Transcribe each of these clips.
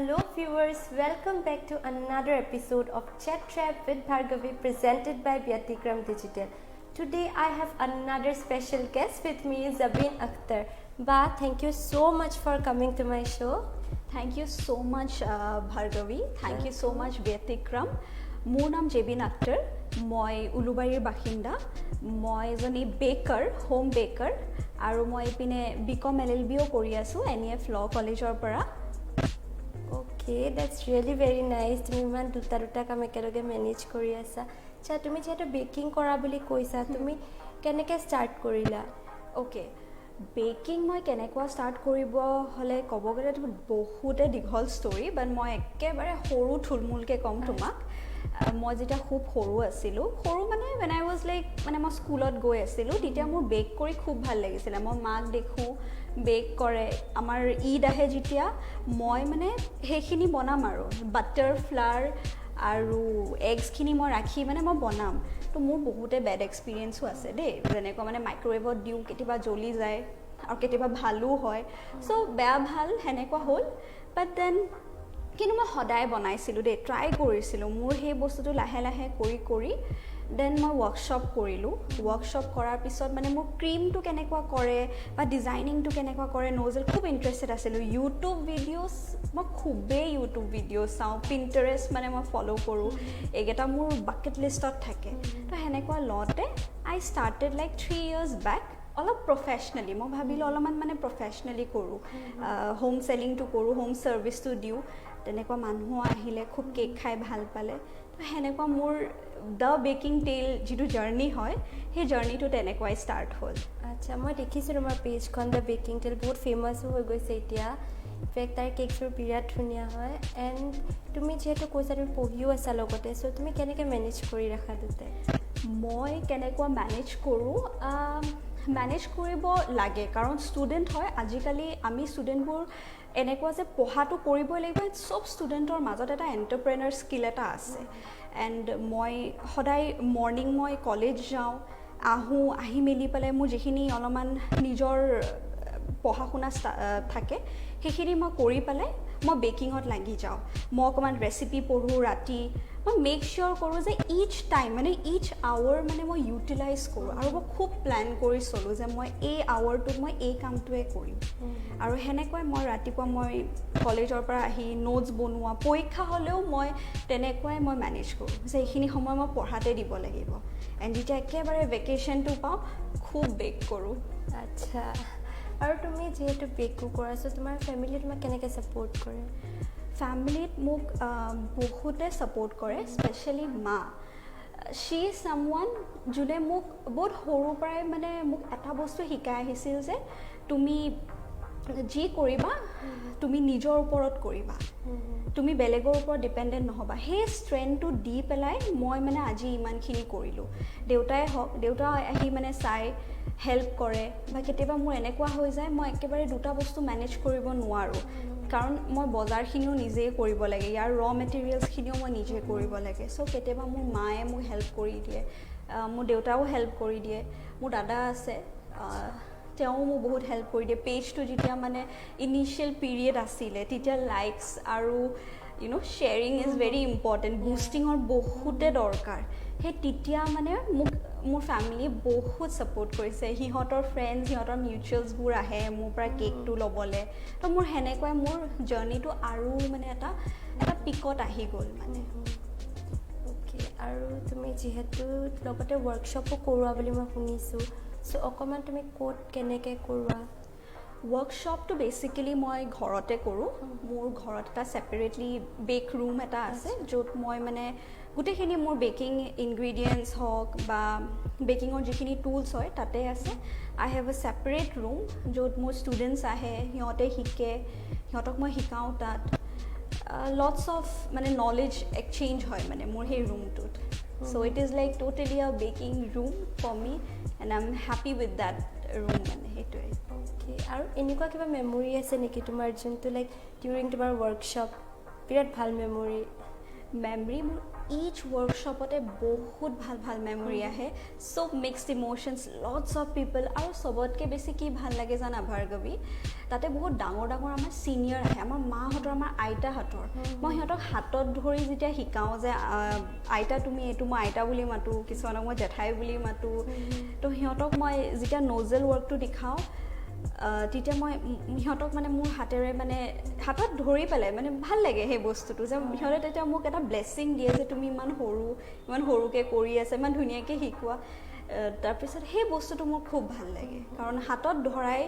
Hello viewers, welcome back to another episode of Chat Trap with Bhargavi presented by Vyatigram Digital. Today I have another special guest with me, Zabin Akhtar. Ba, thank you so much for coming to my show. Thank you so much Bhargavi. Thank you so much Vyatigram. মোৰ নাম জেবিন আখতাৰ মই উলুবাৰীৰ বাসিন্দা মই এজনী বেকাৰ home বেকাৰ আৰু মই ইপিনে বিকম এলএলবিও কৰি আছো এনইএফ ল কলেজৰ পৰা Okay, that's really very nice. তুমি ইমান দুটা কাম একেলগে মেনেজ কৰি আছা আচ্ছা তুমি যেহেতু বেকিং কৰা বুলি কৈছা তুমি কেনেকৈ ষ্টাৰ্ট কৰিলা Okay, বেকিং মই কেনেকুৱা ষ্টাৰ্ট কৰিব হলে ক'ব গ'লে বহুতে দীঘল ষ্টৰী বাট মই একেবাৰে সৰু থুলমূলকৈ ক'ম তোমাক মই যেতিয়া খুব সৰু আছিলোঁ সৰু মানে when I was like মানে মই স্কুলত গৈ আছিলোঁ তেতিয়া মোৰ বেক কৰি খুব ভাল লাগিছিলে মই মাক দেখোঁ বেক কৰে আমাৰ ঈদ আহে যেতিয়া মই মানে সেইখিনি বনাম আৰু বাটাৰ ফ্লাৰ আৰু এগছখিনি মই ৰাখি মানে মই বনাম তো মোৰ বহুতে বেড এক্সপিৰিয়েঞ্চো আছে দেই যেনেকুৱা মানে মাইক্ৰৱেভত দিওঁ কেতিয়াবা জ্বলি যায় আৰু কেতিয়াবা ভালো হয় চ' বেয়া ভাল সেনেকুৱা হ'ল বাট দেন কিন্তু মই সদায় বনাইছিলোঁ দেই ট্ৰাই কৰিছিলোঁ মোৰ সেই বস্তুটো লাহে লাহে কৰি দেন মই ৱৰ্কশ্বপ কৰিলোঁ ৱৰ্কশ্বপ কৰাৰ পিছত মানে মোৰ ক্ৰীমটো কেনেকুৱা কৰে বা ডিজাইনিংটো কেনেকুৱা কৰে নজেল খুব ইণ্টাৰেষ্টেড আছিলোঁ ইউটিউব ভিডিঅ'ছ মই খুবেই ইউটিউব ভিডিঅ' চাওঁ পিণ্টাৰেষ্ট মানে মই ফ'ল' কৰোঁ এইকেইটা মোৰ বাকেট লিষ্টত থাকে তো সেনেকুৱা লওঁতে আই ষ্টাৰ্টেড লাইক 3 years বেক অলপ প্ৰফেচনেলি মই ভাবিলোঁ অলপমান মানে প্ৰফেচনেলি কৰোঁ হোম চেলিংটো কৰোঁ হোম ছাৰ্ভিচটো দিওঁ তেনেকুৱা মানুহ আহিলে খুব কেক খাই ভাল পালে তো সেনেকুৱা মোৰ দ্য বেকিং টেইল যিটো জাৰ্ণি হয় সেই জাৰ্ণিটো তেনেকুৱাই ষ্টাৰ্ট হ'ল আচ্ছা মই দেখিছোঁ তোমাৰ পেজখন দ্য বেকিং টেইল বহুত ফেমাছো হৈ গৈছে এতিয়া ইনফেক্ট তাৰ কেকবোৰ বিৰাট ধুনীয়া হয় এণ্ড তুমি যিহেতু কৈছা তুমি পঢ়িও আছা লগতে চ' তুমি কেনেকৈ মেনেজ কৰি ৰাখা দুটাই মই কেনেকুৱা মেনেজ কৰোঁ মেনেজ কৰিব লাগে কাৰণ ষ্টুডেণ্ট হয় আজিকালি আমি ষ্টুডেণ্টবোৰ এনেকুৱা যে পঢ়াটো কৰিবই লাগিব চব ষ্টুডেণ্টৰ মাজত এটা এণ্টাৰপ্ৰেনাৰ স্কিল এটা আছে এণ্ড মই সদায় মৰ্ণিং মই কলেজ যাওঁ আহি মেলি পেলাই মোৰ যিখিনি অলপমান নিজৰ পঢ়া শুনা থাকে সেইখিনি মই কৰি পেলাই মই বেকিঙত লাগি যাওঁ মই অকণমান ৰেচিপি পঢ়োঁ ৰাতি মই মেক চিয়'ৰ কৰোঁ যে ইচ টাইম মানে ইচ আৱাৰ মানে মই ইউটিলাইজ কৰোঁ আৰু মই খুব প্লেন কৰি চলোঁ যে মই এই আৱাৰটোত মই এই কামটোৱে কৰিম আৰু সেনেকৈ মই ৰাতিপুৱা মই কলেজৰ পৰা আহি নোটছ বনোৱা পৰীক্ষা হ'লেও মই তেনেকুৱাই মই মেনেজ কৰোঁ যে এইখিনি সময় মই পঢ়াতে দিব লাগিব এণ্ড যেতিয়া একেবাৰে ভেকেশ্যনটো পাওঁ খুব বেক কৰোঁ আচ্ছা আৰু তুমি যিহেতু বেকো কৰা চ' তোমাৰ ফেমিলি তোমাক কেনেকৈ ছাপোৰ্ট কৰে ফেমিলিত মোক বহুতে ছাপোৰ্ট কৰে স্পেচিয়েলি মা শ্বি ইজ ছামৱান যোনে মোক বহুত সৰুৰ পৰাই মানে মোক এটা বস্তু শিকাই আহিছিল যে তুমি যি কৰিবা তুমি নিজৰ ওপৰত কৰিবা তুমি বেলেগৰ ওপৰত ডিপেণ্ডেণ্ট নহ'বা সেই ষ্ট্ৰেংথটো দি পেলাই মই মানে আজি ইমানখিনি কৰিলোঁ দেউতাই হওক দেউতা আহি মানে চাই হেল্প কৰে বা কেতিয়াবা মোৰ এনেকুৱা হৈ যায় মই একেবাৰে দুটা বস্তু মেনেজ কৰিব নোৱাৰোঁ কাৰণ মই বজাৰখিনিও নিজেই কৰিব লাগে ইয়াৰ ৰ মেটেৰিয়েলছখিনিও মই নিজে কৰিব লাগে চ' কেতিয়াবা মোৰ মায়ে মোক হেল্প কৰি দিয়ে মোৰ দেউতাও হেল্প কৰি দিয়ে মোৰ দাদা আছে তেওঁ মোক বহুত হেল্প কৰি দিয়ে পেজটো যেতিয়া মানে ইনিচিয়েল পিৰিয়ড আছিলে তেতিয়া লাইকছ আৰু শ্বেয়াৰিং ইজ ভেৰি ইম্পৰ্টেণ্ট বুষ্টিঙৰ বহুতে দৰকাৰ সেই তেতিয়া মানে মোক মোৰ ফেমিলিয়ে বহুত ছাপোৰ্ট কৰিছে সিহঁতৰ ফ্ৰেণ্ডছ সিহঁতৰ মিউচুৱেলছবোৰ আহে মোৰ পৰা কেকটো ল'বলৈ তো মোৰ সেনেকুৱাই মোৰ জাৰ্ণিটো আৰু মানে এটা পিকত আহি গ'ল মানে অ'কে আৰু তুমি যিহেতু লগতে ৱৰ্কশ্বপো কৰোৱা বুলি মই শুনিছোঁ চ' অকণমান তুমি ক'ত কেনেকৈ কৰোৱা ৱৰ্কশ্বপটো বেচিকেলি মই ঘৰতে কৰোঁ মোৰ ঘৰত এটা ছেপাৰেটলি বেক ৰুম এটা আছে য'ত মই মানে গোটেইখিনি মোৰ বেকিং ইনগ্ৰিডিয়েণ্টছ হওক বা বেকিঙৰ যিখিনি টুলছ হয় তাতে আছে আই হেভ এ ছেপাৰেট ৰুম য'ত মোৰ ষ্টুডেণ্টছ আহে সিহঁতে শিকে সিহঁতক মই শিকাওঁ তাত লটছ অফ মানে নলেজ এক্সচেঞ্জ হয় মানে মোৰ সেই ৰুমটোত so' it is like totally a baking room for me and I am happy with that room মানে সেইটোৱে অ'কে আৰু এনেকুৱা কিবা মেমৰি আছে নেকি তোমাৰ যোনটো লাইক ডিউৰিং তোমাৰ ৱৰ্কশ্বপ বিৰাট ভাল মেমৰি মোৰ ইচ ৱৰ্কশ্বপতে বহুত ভাল ভাল মেমৰি আহে চব মিক্সড ইম'শ্যনছ লটছ অফ পিপল আৰু চবতকৈ বেছি কি ভাল লাগে জানা ভাৰ্গৱী তাতে বহুত ডাঙৰ ডাঙৰ আমাৰ ছিনিয়ৰ আহে আমাৰ মাহঁতৰ আমাৰ আইতাহঁতৰ মই সিহঁতক হাতত ধৰি যেতিয়া শিকাওঁ যে আইতা তুমি এইটো মই আইতা বুলি মাতোঁ কিছুমানক মই জেঠাই বুলি মাতোঁ তো সিহঁতক মই যেতিয়া নজেল ৱৰ্কটো দেখাওঁ তেতিয়া মই সিহঁতক মানে মোৰ হাতেৰে মানে হাতত ধৰি পেলাই মানে ভাল লাগে সেই বস্তুটো যে সিহঁতে তেতিয়া মোক এটা ব্লেছিং দিয়ে যে তুমি ইমান সৰুকৈ কৰি আছা ইমান ধুনীয়াকৈ শিকোৱা তাৰপিছত সেই বস্তুটো মোৰ খুব ভাল লাগে কাৰণ হাতত ধৰাই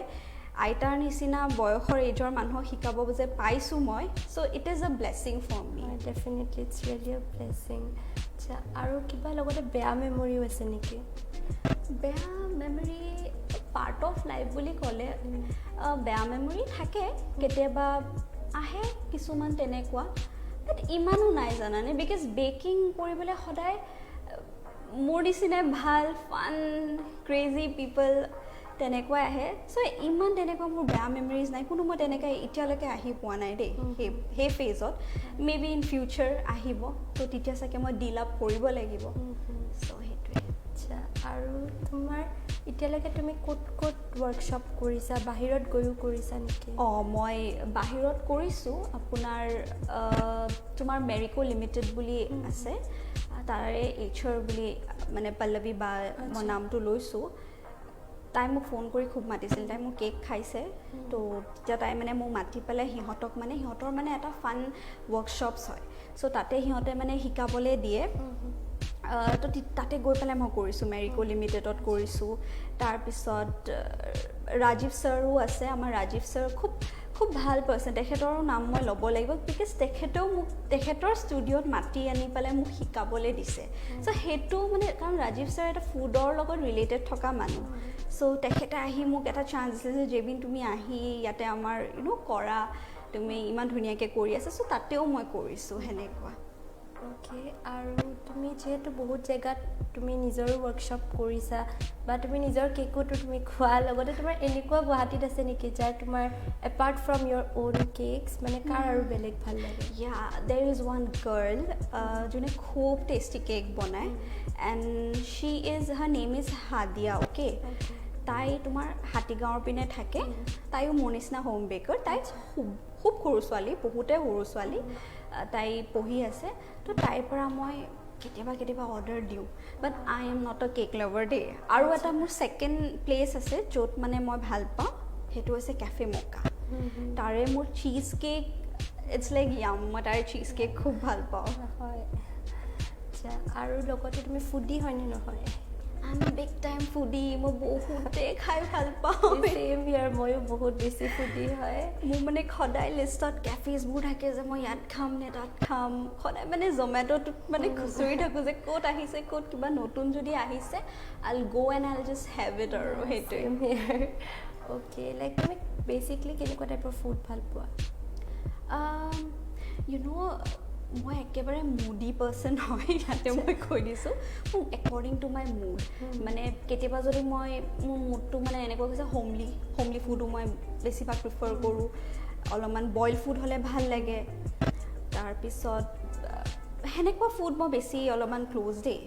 আইতাৰ নিচিনা বয়সৰ এইজৰ মানুহক শিকাব যে পাইছোঁ মই so' it is a blessing for me definitely it's really a blessing আচ্ছা আৰু কিবা লগতে বেয়া মেমৰিও আছে নেকি বেয়া মেমৰি পাৰ্ট অফ লাইফ বুলি ক'লে বেয়া মেমৰি থাকে কেতিয়াবা আহে কিছুমান তেনেকুৱা বাট ইমানো নাই জানানে বিকজ বেকিং কৰিবলৈ সদায় মোৰ নিচিনা ভাল ফান ক্ৰেজি পিপল তেনেকুৱাই আহে চ' ইমান তেনেকুৱা মোৰ বেয়া মেমৰিজ নাই কোনো মই তেনেকৈ এতিয়ালৈকে আহি পোৱা নাই দেই সেই ফেজত মে বি ইন ফিউচাৰ আহিব তো তেতিয়া চাগে মই ডিল আপ কৰিব লাগিব চ' সেইটোৱে আচ্ছা আৰু তোমাৰ এতিয়ালৈকে তুমি ক'ত ৱৰ্কশ্বপ কৰিছা বাহিৰত গৈও কৰিছা নেকি মই বাহিৰত কৰিছোঁ আপোনাৰ তোমাৰ মেৰিকো লিমিটেড বুলি আছে তাৰে এইচৰ বুলি মানে পল্লৱী বা মই নামটো লৈছোঁ তাই মোক ফোন কৰি খুব মাতিছিল তাই মোক কেক খাইছে তো তেতিয়া তাই মানে মোক মাতি পেলাই সিহঁতক মানে সিহঁতৰ মানে এটা ফান ৱৰ্কশ্বপছ হয় চ' তাতে সিহঁতে মানে শিকাবলৈ দিয়ে তো তাতে গৈ পেলাই মই কৰিছোঁ মেৰিকো লিমিটেডত কৰিছোঁ তাৰপিছত ৰাজীৱ ছাৰো আছে আমাৰ ৰাজীৱ ছাৰ খুব ভাল পাৰ্চন তেখেতৰো নাম মই ল'ব লাগিব বিকজ তেখেতেও মোক তেখেতৰ ষ্টুডিঅ'ত মাতি আনি পেলাই মোক শিকাবলৈ দিছে চ' সেইটো মানে কাৰণ ৰাজীৱ ছাৰ এটা ফুডৰ লগত ৰিলেটেড থকা মানুহ চ' তেখেতে আহি মোক এটা চান্স দিছে যে জেবিন তুমি আহি ইয়াতে আমাৰ কৰা তুমি ইমান ধুনীয়াকৈ কৰি আছা চ' তাতেও মই কৰিছোঁ সেনেকুৱা অ'কে আৰু তুমি যিহেতু বহুত জেগাত তুমি নিজৰো ৱৰ্কশ্বপ কৰিছা বা তুমি নিজৰ কেকোতো তুমি খোৱাৰ লগতে তোমাৰ এনেকুৱা গুৱাহাটীত আছে নেকি যাৰ তোমাৰ apart from your on cakes মানে কাৰ আৰু বেলেগ ভাল লাগে দেৰ ইজ ওৱান গাৰ্ল যোনে খুব টেষ্টি কেক বনায় and Shi is her name is হাদিয়া অ'কে তাই তোমাৰ হাতীগাঁৱৰ পিনে থাকে তাইও মোৰ নিচিনা হোম বেকাৰ তাই খুব সৰু ছোৱালী বহুতে সৰু ছোৱালী তাই পঢ়ি আছে তো তাইৰ পৰা মই কেতিয়াবা অৰ্ডাৰ দিওঁ but I am not a cake lover দেই আৰু এটা মোৰ ছেকেণ্ড প্লেচ আছে য'ত মানে মই ভাল পাওঁ সেইটো হৈছে কেফে মকা তাৰে মোৰ cheesecake it's like yum মই তাৰে চীজ কেক খুব ভাল পাওঁ হয় আচ্ছা আৰু লগতে তুমি ফুডি হয়নে নহয় I am big time foodie মই বহুতে খাই ভাল পাওঁ ছেম ইয়াৰ ময়ো বহুত বেছি ফুডি হয় মোৰ মানে সদায় লিষ্টত কেফেজবোৰ থাকে যে মই ইয়াত খাম নে তাত খাম সদায় মানে জমেট'টোত মানে খুচৰি থাকোঁ যে ক'ত আহিছে ক'ত কিবা নতুন যদি আহিছে আইল গ' এণ্ড আইল জাষ্ট হেভ ইট আৰু সেইটোৱে অ'কে লাইক তুমি বেচিকলি কেনেকুৱা টাইপৰ ফুড ভাল পোৱা মই একেবাৰে মুডি পাৰ্চন হয় ইয়াতে মই কৈ দিছোঁ মোক একৰ্ডিং টু মাই মুড মানে কেতিয়াবা যদি মই মোৰ মুডটো মানে এনেকুৱা হৈছে হোমলি ফুডো মই বেছিভাগ প্ৰিফাৰ কৰোঁ অলপমান বইল ফুড হ'লে ভাল লাগে তাৰপিছত সেনেকুৱা ফুড মই বেছি অলপমান ক্ল'জ দেই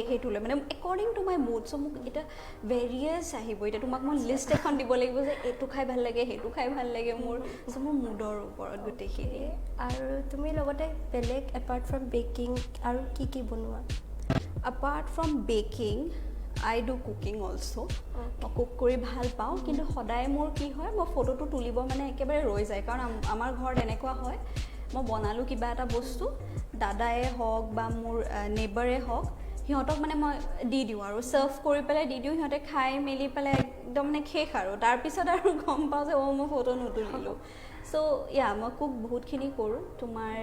সেইটোলৈ মানে একৰ্ডিং টু মাই মুড চ' মোক এতিয়া ভেৰিয়াছ আহিব এতিয়া তোমাক মই লিষ্ট এখন দিব লাগিব যে এইটো খাই ভাল লাগে সেইটো খাই ভাল লাগে মোৰ চ' মোৰ মুডৰ ওপৰত গোটেইখিনি আৰু তুমি লগতে বেলেগ এপাৰ্ট ফ্ৰম বেকিং আৰু কি বনোৱা apart from baking I do cooking also' মই কুক কৰি ভাল পাওঁ কিন্তু সদায় মোৰ কি হয় মই ফটোটো তুলিব মানে একেবাৰে ৰৈ যায় কাৰণ আমাৰ ঘৰত এনেকুৱা হয় মই বনালোঁ কিবা এটা বস্তু দাদাই হওক বা মোৰ নেইবাৰে হওক সিহঁতক মানে মই দি দিওঁ আৰু ছাৰ্ভ কৰি পেলাই দি দিওঁ সিহঁতে খাই মেলি পেলাই একদম মানে শেষ আৰু তাৰপিছত আৰু গম পাওঁ যে মই ফটো নুতুলিলোঁ চ' মই কুক বহুতখিনি কৰোঁ তোমাৰ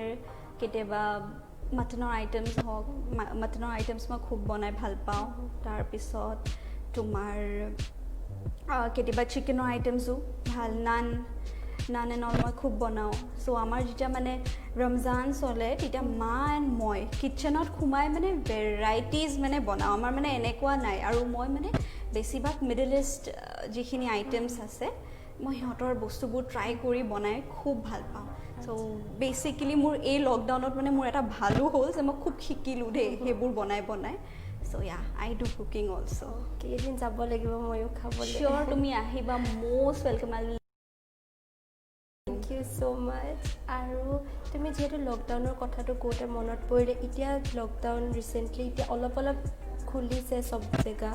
কেতিয়াবা মাটনৰ আইটেমছ মই খুব বনাই ভাল পাওঁ তাৰপিছত তোমাৰ কেতিয়াবা চিকেনৰ আইটেমছো ভাল নান এণ্ড অল মই খুব বনাওঁ চ' আমাৰ যেতিয়া মানে ৰমজান চলে তেতিয়া মা এণ্ড মই কিটচেনত সোমাই মানে ভেৰাইটিজ মানে বনাওঁ আমাৰ মানে এনেকুৱা নাই আৰু মই মানে বেছিভাগ মিডল ইষ্ট যিখিনি আইটেমছ আছে মই সিহঁতৰ বস্তুবোৰ ট্ৰাই কৰি বনাই খুব ভাল পাওঁ চ' বেচিকেলি মোৰ এই লকডাউনত মানে মোৰ এটা ভালো হ'ল যে মই খুব শিকিলোঁ দেই সেইবোৰ বনাই বনাই চ' yeah I do cooking also' কেইদিন যাব লাগিব ময়ো খাবলৈ চিয়'ৰ তুমি আহিবা most welcome I thank you so' much আৰু তুমি যিহেতু লকডাউনৰ কথাটো কওঁতে মনত পৰিলে এতিয়া লকডাউন ৰিচেণ্টলি এতিয়া অলপ অলপ খুলিছে চব জেগা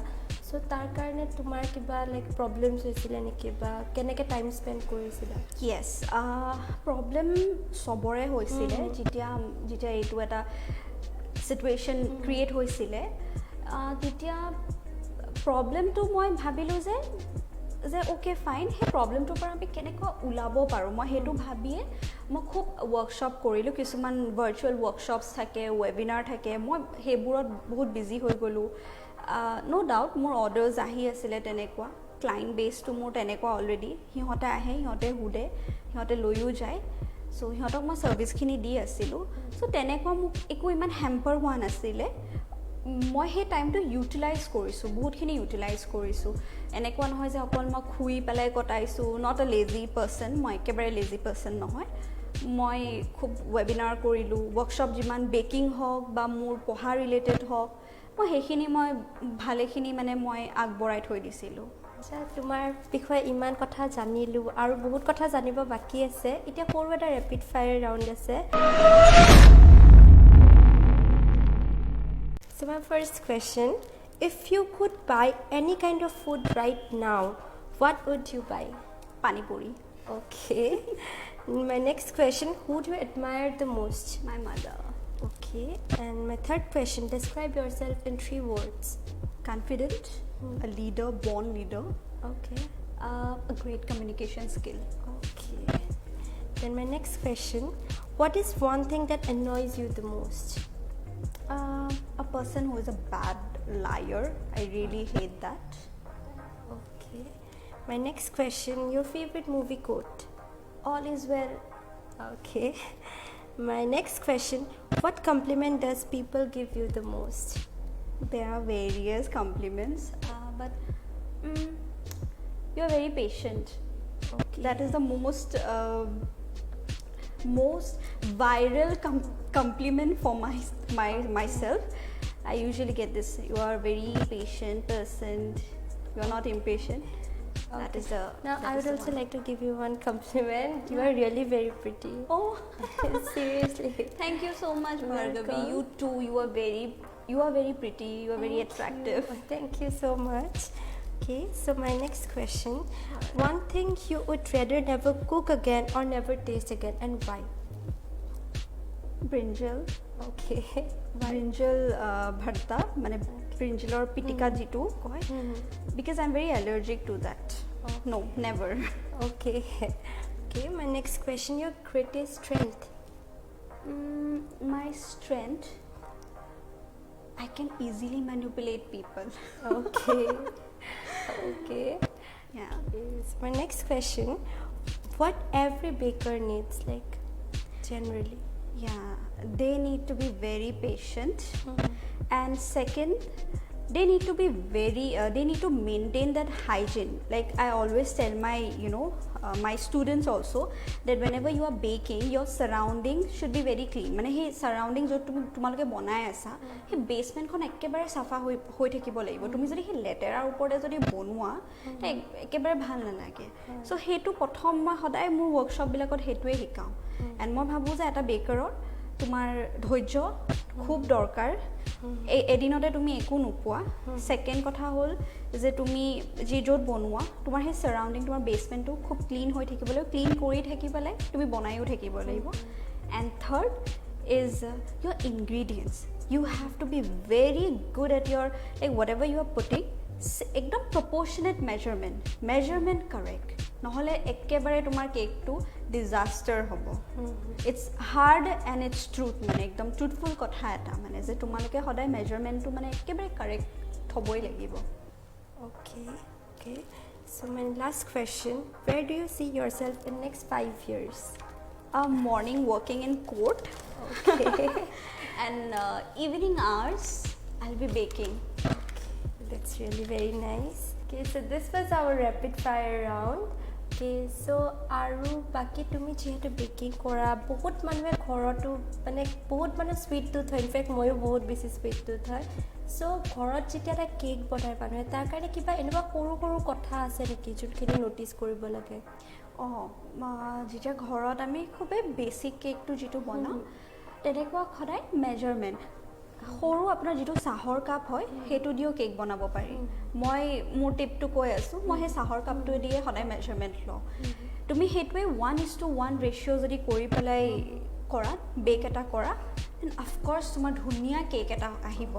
চ' তাৰ কাৰণে তোমাৰ কিবা লাইক প্ৰব্লেমছ হৈছিলে নেকি বা কেনেকৈ টাইম স্পেণ্ড কৰিছিলা য়েছ প্ৰব্লেম চবৰে হৈছিলে যেতিয়া এইটো এটা চিটুৱেশ্যন ক্ৰিয়েট হৈছিলে তেতিয়া প্ৰব্লেমটো মই ভাবিলোঁ যে অ'কে ফাইন সেই প্ৰব্লেমটোৰ পৰা আমি কেনেকৈ ওলাব পাৰোঁ মই সেইটো ভাবিয়ে মই খুব ৱৰ্কশ্বপ কৰিলোঁ কিছুমান ভাৰ্চুৱেল ৱৰ্কশ্বপছ থাকে ৱেবিনাৰ থাকে মই সেইবোৰত বহুত বিজি হৈ গ'লোঁ ন' ডাউট মোৰ অৰ্ডাৰ্ছ আহি আছিলে তেনেকুৱা ক্লাইণ্ট বেছটো মোৰ তেনেকুৱা অলৰেডি সিহঁতে আহে সিহঁতে সোধে সিহঁতে লৈও যায় চ' সিহঁতক মই ছাৰ্ভিচখিনি দি আছিলোঁ চ' তেনেকুৱা মোক একো ইমান হেম্পাৰ হোৱা নাছিলে মই সেই টাইমটো ইউটিলাইজ কৰিছোঁ বহুতখিনি ইউটিলাইজ কৰিছোঁ এনেকুৱা নহয় যে অকল মই শুই পেলাই কটাইছোঁ নট এ লেজি পাৰ্চন মই একেবাৰে লেজি পাৰ্চন নহয় মই খুব ৱেবিনাৰ কৰিলোঁ ৱৰ্কশ্বপ যিমান বেকিং হওক বা মোৰ পঢ়া ৰিলেটেড হওক মই সেইখিনি মই ভালেখিনি মানে মই আগবঢ়াই থৈ দিছিলোঁ আচ্ছা তোমাৰ বিষয়ে ইমান কথা জানিলোঁ আৰু বহুত কথা জানিব বাকী আছে এতিয়া সৰু এটা ৰেপিড ফায়াৰ ৰাউণ্ড আছে So my first question, if you could buy any kind of food right now, what would you buy? Pani puri. Okay. My next question, who do you admire the most? My mother. Okay. And my third question, describe yourself in 3 words. Confident, a leader, born leader. Okay. A great communication skill. Okay. Then my next question, what is one thing that annoys you the most? A person who is a bad liar. I really hate that. Okay. My next question, your favorite movie quote? All is well. Okay. My next question, what compliment does people give you the most? There are various compliments, but you're very patient. Okay. That is the most viral compliment for myself. I usually get this, you are a very patient person, you are not impatient. Okay. That is the now I would also like to give you one compliment. You are really very pretty. Oh seriously, thank you so much Bhargavi. You too, you are very pretty, you are very attractive. Thank you so much. Okay, so my next question, one thing you would rather never cook again or never taste again and why? Brinjal. Okay. Brinjal bharta mane brinjalor pitika jitu koy because I'm very allergic to that. No, never. Okay. Okay, my next question, your greatest strength? My strength, I can easily manipulate people. Okay. Okay. Yeah. Yes. My next question, what every baker needs, like generally? Yeah, they need to be very patient, and second, they need to be they need to maintain that hygiene. Like I always tell my my students also that whenever you are baking, your surroundings should be very clean. Mane he surroundings jo tumaloke banai asa he basement khon ekebare safa hoi thakibo lagibo tumi jodi he letera upore jodi bonua ta ekebare bhal na lage so hetu prothom moi hodai mur workshop bilakot hetue hikau and moi bhabu je eta bakeror তোমাৰ ধৈৰ্য খুব দৰকাৰ এদিনতে তুমি একো নোপোৱা second কথা হ'ল যে তুমি যে য'ত বনোৱা তোমাৰ সেই সাৰাউন্ডিং তোমাৰ বেসমেন্টটো খুব ক্লিন হৈ থাকিবলৈ ক্লিন কৰি থাকিবলৈ তুমি বনাইও থাকিব লাগিব and third is your ingredients. You have to be very good at your like whatever you are putting ekdom proportionate measurement correct নহলে একেবাৰে তোমাৰ কেকটো disaster হ'ব it's hard and it's truth মানে একদম truthful কথা এটা মানে যে তোমালকে সদায় measurementটো মানে একেবাৰে correct হ'বই লাগিব okay so my last question, where do you see yourself in next 5 years? Morning working in court okay and evening hours I'll be baking. That's really very nice. Okay, so this was our rapid fire round. Okay so' আৰু বাকী তুমি যিহেতু baking কৰা বহুত মানুহে ঘৰতো মানে বহুত মানুহে চুইট টুথ হয় ইনফেক্ট ময়ো বহুত বেছি চুইট টুথ হয় চ' ঘৰত যেতিয়া এটা কেক বনায় মানুহে তাৰ কাৰণে কিবা এনেকুৱা সৰু সৰু কথা আছে নেকি যোনখিনি ন'টিছ কৰিব লাগে যেতিয়া ঘৰত আমি খুবেই বেছিক কেকটো যিটো বনাওঁ তেনেকুৱা সদায় মেজাৰমেণ্ট সৰু আপোনাৰ যিটো চাহৰ কাপ হয় সেইটো দিও কেক বনাব পাৰি মই মোৰ টিপটো কৈ আছোঁ মই সেই চাহৰ কাপটোৱে দিয়ে সদায় মেজাৰমেণ্ট লওঁ তুমি সেইটোৱে 1:1 ৰেচিঅ' যদি কৰি পেলাই কৰা বেক এটা কৰা দেন অফক'ৰ্ছ তোমাৰ ধুনীয়া কেক এটা আহিব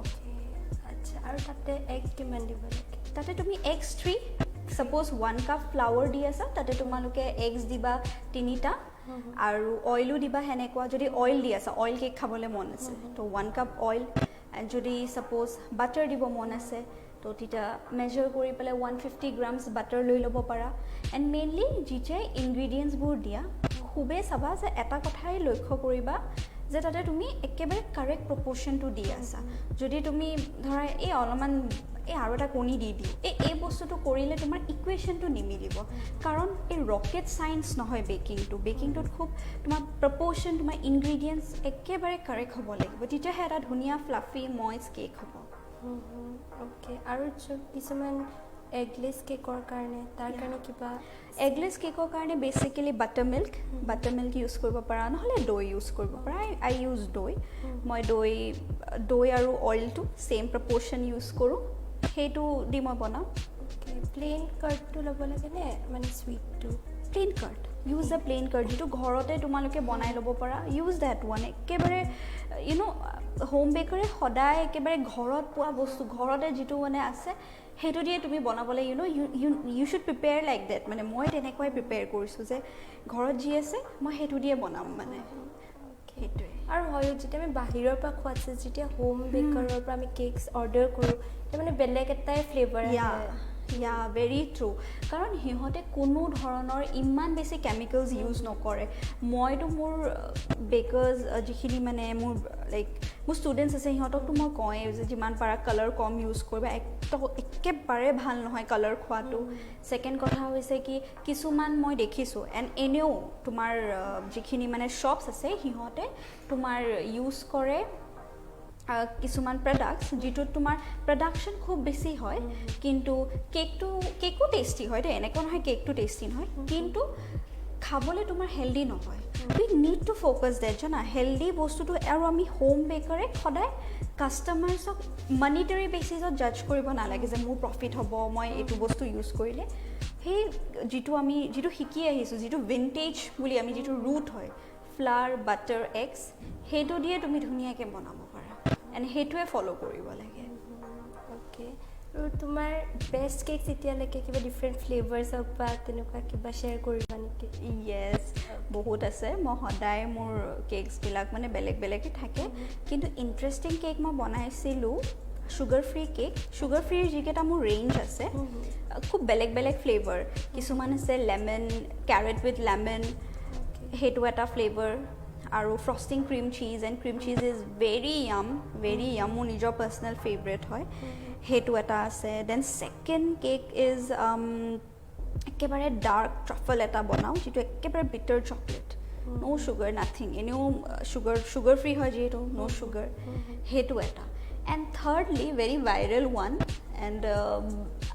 আচ্ছা আৰু তাতে এগ কিমান দিব লাগে তাতে তুমি এগছ 3 ছাপ'জ 1 কাপ ফ্লাৱাৰ দি আছা তাতে তোমালোকে এগছ দিবা 3টা আৰু অইলো দিবা সেনেকুৱা যদি অইল দি আছা অইল কেক খাবলৈ মন আছে তো 1 কাপ অইল এণ্ড যদি ছাপ'জ বাটাৰ দিব মন আছে তো তেতিয়া মেজাৰ কৰি পেলাই 150 গ্ৰামছ বাটাৰ লৈ ল'ব পাৰা এণ্ড মেইনলি যেতিয়া ইনগ্ৰিডিয়েণ্টছবোৰ দিয়া খুবেই চাবা যে এটা কথাই লক্ষ্য কৰিবা যে তাতে তুমি একেবাৰে কাৰেক্ট প্ৰপ'ৰ্শ্যনটো দি আছা যদি তুমি ধৰা এই অলপমান এই আৰু এটা কণী দি দিওঁ এই বস্তুটো কৰিলে তোমাৰ ইকুৱেশ্যনটো নিমিলিব কাৰণ এই ৰকেট চায়েন্স নহয় বেকিংটোত খুব তোমাৰ প্ৰপ'ৰ্শ্যন তোমাৰ ইনগ্ৰিডিয়েণ্টছ একেবাৰে কাৰেক্ট হ'ব লাগিব তেতিয়াহে এটা ধুনীয়া ফ্লাফি মইষ্ট কেক হ'ব অ'কে আৰু কিছুমান এগলেছ কেকৰ কাৰণে তাৰ কাৰণে কিবা এগলেছ কেকৰ কাৰণে বেচিকেলি বাটাৰ মিল্ক ইউজ কৰিব পাৰা নহ'লে দৈ ইউজ কৰিব পাৰা আই ইউজ দৈ মই দৈ আৰু অইলটো ছেইম প্ৰপ'ৰ্শ্যন ইউজ কৰোঁ সেইটো দি মই বনাওঁ প্লেইন কাৰ্ডটো ল'ব লাগে নে মানে চুইটটো plain curd use the plain curd যিটো ঘৰতে তোমালোকে বনাই ল'ব পাৰা ইউজ দেট ওৱান একেবাৰে হোম বেকাৰে সদায় একেবাৰে ঘৰত পোৱা বস্তু ঘৰতে যিটো মানে আছে সেইটো দিয়ে তুমি বনাবলৈ you should prepare like that মানে মই তেনেকুৱাই প্ৰিপেয়াৰ কৰিছোঁ যে ঘৰত যি আছে মই সেইটো দিয়ে বনাম মানে সেইটোৱে আৰু হয় যেতিয়া আমি বাহিৰৰ পৰা খোৱাছে যেতিয়া হোম বেকাৰৰ পৰা আমি কেকছ অৰ্ডাৰ কৰোঁ তেতিয়া মানে বেলেগ এটাই ফ্লেভাৰ ভেৰি ট্ৰু কাৰণ সিহঁতে কোনো ধৰণৰ ইমান বেছি কেমিকেলছ ইউজ নকৰে মইতো মোৰ বেকাৰ্ছ যিখিনি মানে মোৰ ষ্টুডেণ্টছ আছে সিহঁতকতো মই কওঁৱেই যে যিমান পাৰা কালাৰ কম ইউজ কৰিবা একেবাৰে ভাল নহয় কালাৰ খোৱাটো ছেকেণ্ড কথা হৈছে কি কিছুমান মই দেখিছোঁ এণ্ড এনেও তোমাৰ যিখিনি মানে শ্বপছ আছে সিহঁতে তোমাৰ ইউজ কৰে কিছুমান প্ৰডাক্টছ যিটোত তোমাৰ প্ৰডাকশ্যন খুব বেছি হয় কিন্তু কেকো টেষ্টি হয় দেই এনেকুৱা নহয় কেকটো টেষ্টি নহয় কিন্তু খাবলৈ তোমাৰ হেল্ডি নহয় উই নিড টু ফ'কাছ ডেট জানা হেল্ডি বস্তুটো আৰু আমি হোম বেকাৰে সদায় কাষ্টমাৰ্ছক মনিটাৰী বেচিছত জাজ কৰিব নালাগে যে মোৰ প্ৰফিট হ'ব মই এইটো বস্তু ইউজ কৰিলে সেই যিটো শিকি আহিছোঁ যিটো ভিণ্টেজ বুলি আমি যিটো ৰুট হয় ফ্লাৰ বাটাৰ এগছ সেইটো দিয়ে তুমি ধুনীয়াকৈ বনাব পাৰা এণ্ড সেইটোৱে ফ'ল' কৰিব লাগে অ'কে আৰু তোমাৰ বেষ্ট কেকছ এতিয়ালৈকে কিবা ডিফাৰেণ্ট ফ্লেভাৰ্ছ হওক বা তেনেকুৱা কিবা শ্বেয়াৰ কৰিবা নেকি য়েছ বহুত আছে মই সদায় মোৰ কেকছবিলাক মানে বেলেগ বেলেগে থাকে কিন্তু ইণ্টাৰেষ্টিং কেক মই বনাইছিলোঁ ছুগাৰ ফ্ৰীৰ যিকেইটা মোৰ ৰেঞ্জ আছে খুব বেলেগ ফ্লেভাৰ কিছুমান আছে লেমন কেৰেট উইথ লেমন সেইটো এটা ফ্লেভাৰ আৰু frosting cream cheese and cream cheese is very yum মোৰ নিজৰ পাৰ্চনেল ফেভৰেট হয় সেইটো এটা আছে দেন ছেকেণ্ড কেক ইজ একেবাৰে ডাৰ্ক ট্ৰাফল এটা বনাওঁ যিটো একেবাৰে bitter chocolate no' sugar nothing এনেও চুগাৰ ফ্ৰী হয় যিহেতু ন' চুগাৰ সেইটো এটা and thirdly very viral one and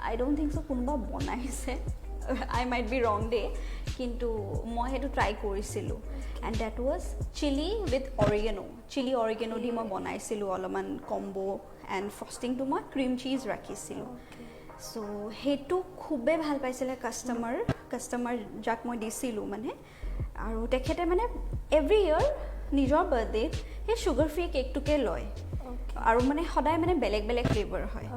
I don't think so' কোনোবা বনাইছে আই মাইট বি ৰং ডে কিন্তু মই সেইটো ট্ৰাই কৰিছিলোঁ and that was chilli with oregano দি মই বনাইছিলোঁ অলপমান কম্বো এণ্ড ফ্ৰষ্টিংটো মই ক্ৰীম চিজ ৰাখিছিলোঁ চ' সেইটো খুবেই ভাল পাইছিলে কাষ্টমাৰ যাক মই দিছিলোঁ মানে আৰু তেখেতে মানে এভৰি ইয়েৰ নিজৰ বাৰ্থডেত সেই ছুগাৰ ফ্ৰী কেকটোকে লয় আৰু মানে সদায় মানে বেলেগ ফ্লেভাৰ হয়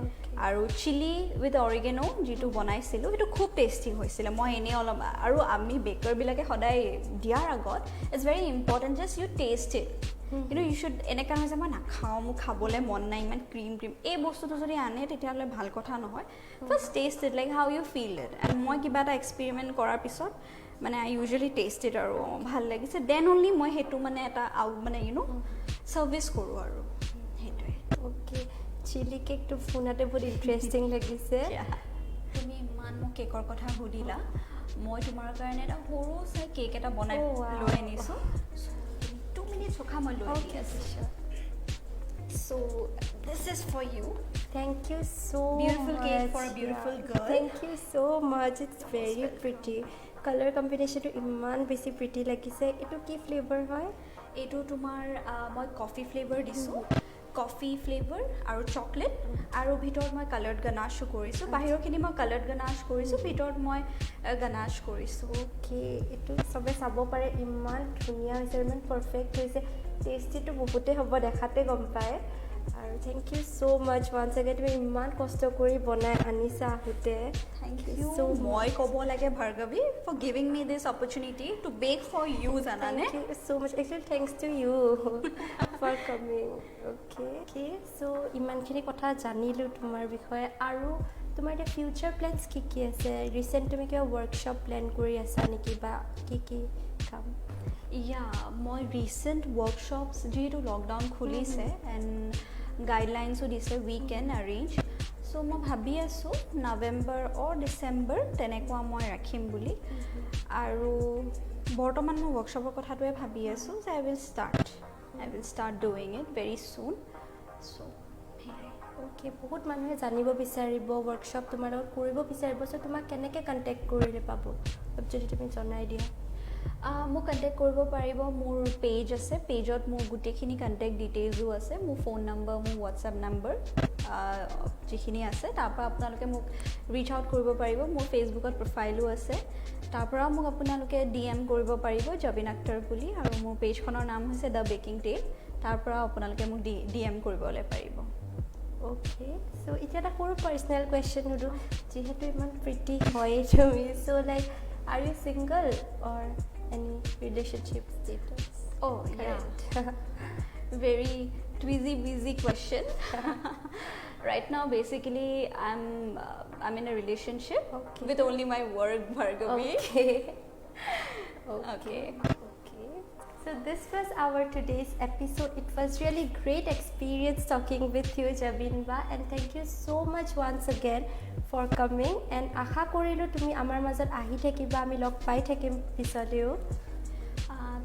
আৰু চিলি উইথ অৰিগেনো যিটো বনাইছিলোঁ সেইটো খুব টেষ্টি হৈছিলে মই এনেই অলপ আৰু আমি বেকাৰবিলাকে সদায় দিয়াৰ আগত it's very important just you taste it কিন্তু ইউ শ্বুড এনেকুৱা নহয় যে মই নাখাওঁ মোক খাবলৈ মন নাই ইমান ক্ৰীম এই বস্তুটো যদি আনে তেতিয়াহ'লে ভাল কথা নহয় first taste it like how you feel it and মই কিবা এটা এক্সপেৰিমেণ্ট কৰাৰ পিছত মানে আই ইউজুৱেলি টেষ্ট ইট আৰু ভাল লাগিছে দেন অনলি মই সেইটো মানে এটা মানে ছাৰ্ভিচ কৰোঁ আৰু সেইটোৱে অ'কে চিলি কেকটো শুনাতে বহুত ইণ্টাৰেষ্টিং লাগিছে তুমি ইমান মোক কেকৰ কথা সুধিলা মই তোমাৰ কাৰণে এটা সৰু চাই কেক এটা বনাই Oh, wow. লৈ আনিছোঁ 2 minutes ৰখা মই লৈ আনি আছোঁ so this is for you Thank you so Beautiful much. cake for a beautiful girl. Thank you so much. It's very pretty. Color combination to ইমান বেছি pretty লাগিছে. এইটো কি flavor হয়? এইটো তোমাৰ মই কফি ফ্লেভাৰ দিছোঁ কফি ফ্লেভাৰ আৰু চকলেট আৰু ভিতৰত মই কালাৰ্ড গানাছো কৰিছোঁ বাহিৰৰখিনি মই কালাৰ্ড গানাছ কৰিছোঁ ভিতৰত মই গানাছ কৰিছোঁ Okay, এইটো সবে চাব পাৰে ইমান ধুনীয়া হৈছে ইমান পাৰফেক্ট হৈছে টেষ্টিটো বহুতে হ'ব দেখাতে গম পায় আৰু থ্যাংক ইউ সো মাচ ওয়ান্স এগেইন তুমি ইমান কষ্ট কৰি বনাই আনিছা আহোঁতে Thank you so মই ক'ব লাগে Bhargavi for giving me this opportunity to bake for you জানানে Thank you so much. Actually, thanks to you for coming. Okay. So, ইমানখিনি কথা জানিলোঁ তোমাৰ বিষয়ে আৰু তোমাৰ এতিয়া ফিউচাৰ প্লেনছ কি আছে ৰিচেণ্ট তুমি কিবা ৱৰ্কশ্বপ প্লেন কৰি আছা নেকি বা কি কাম মই ৰিচেণ্ট ৱৰ্কশ্বপছ যিহেতু লকডাউন খুলিছে এণ্ড গাইডলাইনছো দিছে উই কেন এৰেঞ্জ চ' মই ভাবি আছোঁ নৱেম্বৰ অৰ ডিচেম্বৰ তেনেকুৱা মই ৰাখিম বুলি আৰু বৰ্তমান মই ৱৰ্কশ্বপৰ কথাটোৱে ভাবি আছোঁ যে I will start doing it very soon so' okay বহুত মানুহে জানিব বিচাৰিব ৱৰ্কশ্বপ তোমাৰ লগত কৰিব বিচাৰিব চ' তোমাক কেনেকৈ কণ্টেক্ট কৰিলে পাব যদি তুমি জনাই দিয়া মোক কণ্টেক্ট কৰিব পাৰিব মোৰ পেজ আছে পেজত মোৰ গোটেইখিনি কণ্টেক্ট ডিটেইলছো আছে মোৰ ফোন নম্বৰ মোৰ হোৱাটছএপ নম্বৰ যিখিনি আছে তাৰপৰা আপোনালোকে মোক ৰিচ আউট কৰিব পাৰিব মোৰ ফেচবুকত প্ৰফাইলো আছে তাৰপৰা মোক আপোনালোকে DM কৰিব পাৰিব জবিন আক্তাৰ বুলি আৰু মোৰ পেজখনৰ নাম হৈছে দ্য বেকিং টেল তাৰপৰা আপোনালোকে মোক DM কৰিবলৈ পাৰিব অ'কে চ' এতিয়া এটা সৰু পাৰ্চনেল কুৱেশ্যন সুধোঁ যিহেতু ইমান প্ৰিটি হয় তুমি চ' like R U single or any relationship status very busy question right now basically I'm in a relationship with only my work Bhargavi okay so this was our today's episode it was really great experience talking with you Jabinba and thank you so much once again for coming and আশা কৰিলোঁ তুমি আমাৰ মাজত আহি থাকিবা আমি লগ পাই থাকিম পিছতেও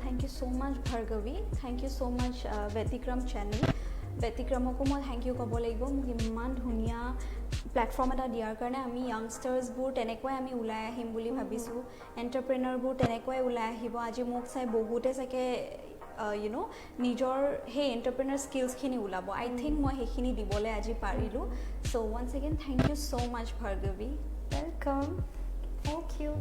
thank you so much Bhargavi thank you so much Vetikram channel Vetikramoko মই thank you ক'ব লাগিব মোক ইমান ধুনীয়া প্লেটফৰ্ম এটা দিয়াৰ কাৰণে আমি ইয়াংষ্টাৰ্ছবোৰ তেনেকুৱাই আমি ওলাই আহিম বুলি ভাবিছোঁ এণ্টাৰপ্ৰেনাৰবোৰ তেনেকুৱাই ওলাই আহিব আজি মোক চাই বহুতে চাগে নিজৰ সেই এণ্টাৰপ্ৰেনাৰ স্কিলছখিনি ওলাব আই থিংক মই সেইখিনি দিবলৈ আজি পাৰিলোঁ so' once again thank you so' much Bhargavi welcome thank U